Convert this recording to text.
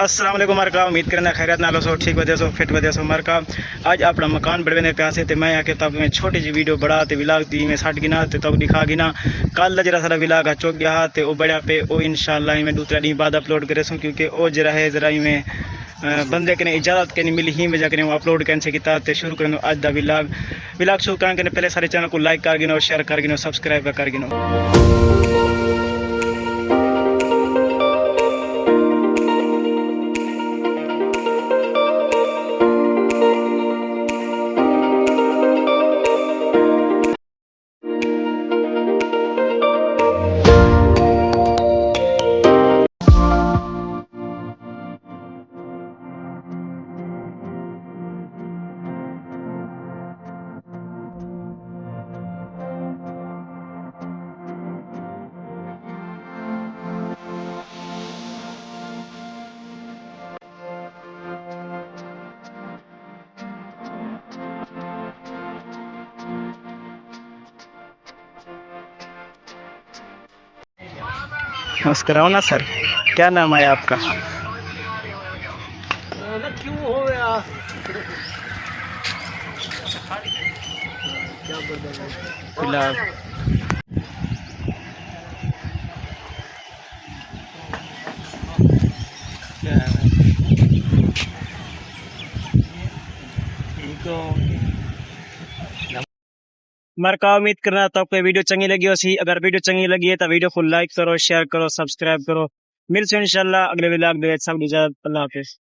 अस्सलाम वालेकुम मरका उम्मीद करना खैरियत नालो सो ठीक वजह सो फिट वजह सो मरका आज अपना मकान बढ़वाने पे आसे थे मैं आके तब मैं छोटी सी वीडियो बढ़ाते विलाग दी मैं साठ गिना ते तब दिखा गिना कल जरा सारा विलाग आ चौक गया ते वो बढ़िया पे वो इंशाल्लाह मैं दूसरा दिन बाद अपलोड करे सूँ क्योंकि वो जरा है जरा में बंदे के इजाज़त के नहीं मिली ही वजह के अपलोड करने से किया तो शुरू करें आज दा विलाग शुरू करने पहले सारे चैनल को लाइक कर गिनो शेयर कर गिनो सब्सक्राइब कर गिनो। मुस्कुराओ ना सर, क्या नाम है आपका? क्यों हो गया? फिलहाल मरका उम्मीद करना तो आपको वीडियो चंगी लगी हो सी। अगर वीडियो चंगी लगी है तो वीडियो को लाइक करो शेयर करो सब्सक्राइब करो। मिलते हैं इंशाल्लाह अगले व्लॉग में। सब इजाजत, अल्लाह हाफिज।